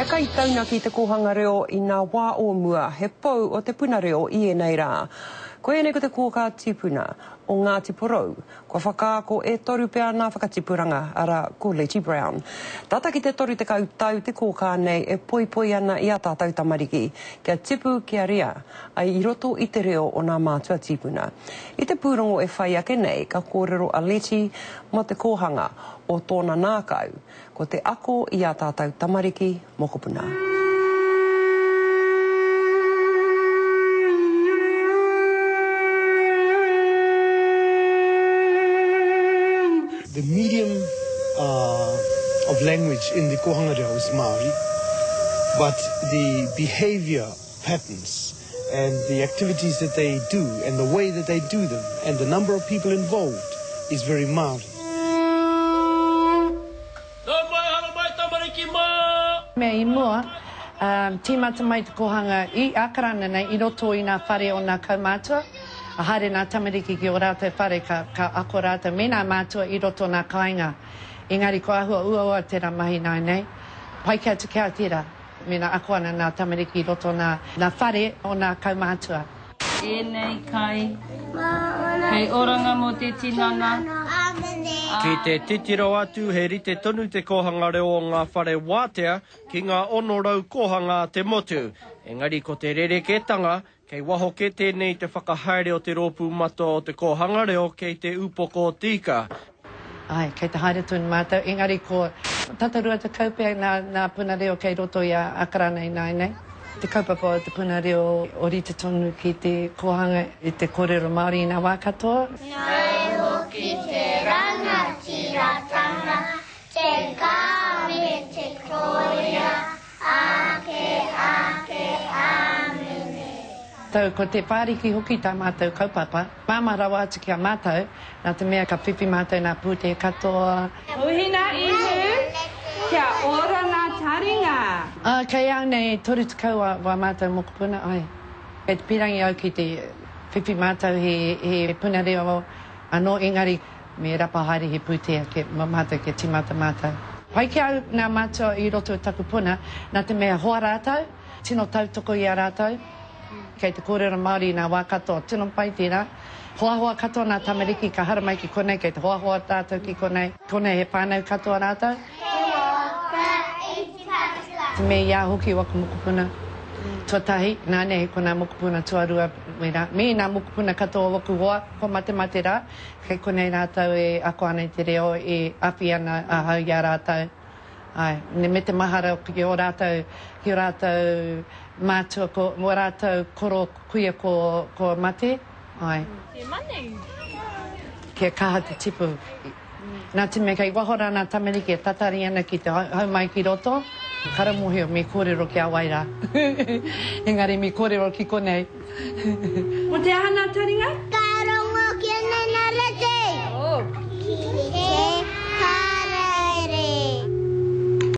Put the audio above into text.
He kai tauna ki te kohanga reo I ngā wā o mua, he pou o te puna reo I e nei rā. Ko e nei ko te kōkā tipuna o Ngāti Porou, ko whakaako e toru pea nā whakatipuranga ara ko Letty Brown. Tata ki te toru te kautau te kōkā nei e poipoi ana I a tātou tamariki, kia tipu kia ria, ai I roto I te reo o nā mātua tipuna. I te pūrongo e whai ake nei, ka kōrero a Letty mo te kōhanga o tōna nākau, ko te ako I a tātou tamariki mokopuna. The medium of language in the kohanga reo is Māori, but the behaviour patterns and the activities that they do and the way that they do them and the number of people involved is very Māori. Me I mua, tīmata mai te kohanga I akarana nei I roto I nā whare o nā kaumātua. A haere nā tamariki ki o rātou whare ka ako rātou me nā mātua I roto nā kāinga. Engari ko ahua ua tērā mahi nai nei. Pai kia te kia tērā me nā ako ana nā tamariki I roto nā whare o nā kaumātua. E nei kai, kei oranga mo te tinana. Ki te titiro atu he rite tonu te kohanga reo o ngā whare wātea ki ngā onorau kohanga te motu. Engari ko te rereketanga, kei waho ke tēnei te whakahaere o te rōpū mato o te kohanga reo kei te upoko tika. Ai, kei te haere tūnu mātou, engari ko tatarua te kaupea nā puna reo kei roto I a akarana I nai nei. Te kaupapa o te puna reo o rite tonu ki te kohanga I te kōrero Māori I ngā wā katoa. Nai hoki te rangatiratanga, te kāme te kōria, ake, amene. Tau ko te pāriki hoki tā mātou kaupapa, māmarawa atu kia mātou, nā te mea ka whiwhi mātou nā pūte katoa. Uhina ihu, kia ora nā taringa. Kei au nei toru te kaua wa mātou mokopuna, ai. Kei te pirangi au ki te whiwhi mātou he puna reo anō engari me rapa haere he pūtea ke mātou ke timata mātou. Pai ki au nā mātua I roto taku puna, nā te mea hoa rātou, tino tautoko I a rātou. Kei te kōrero Māori I ngā wā katoa, tino pai tērā. Hoa katoa nā tamariki ka hara mai ki konei, kei te hoa tātou ki konei. Konei he pānau katoa rātou. Te me ia hoki waka mokopuna. Tuatahi, nāne he kona mokopuna tuarua mera. Me nā mokopuna katoa waku hoa, ko mate rā. Kei konei rātou e ako ana I te reo e awhi ana a hau ia rātou. Ai, me te mahara ki o rātou mātua ko mo rātou koro kuia ko mate. Ai. Te mane. Kia kaha te tipu. Nā te mea kei wahora nā tamariki e tatari ana ki te hau mai ki roto. Karamohio me kōrero ki a waira. Engari me kōrero ki konei. Mo te aha nā taringa?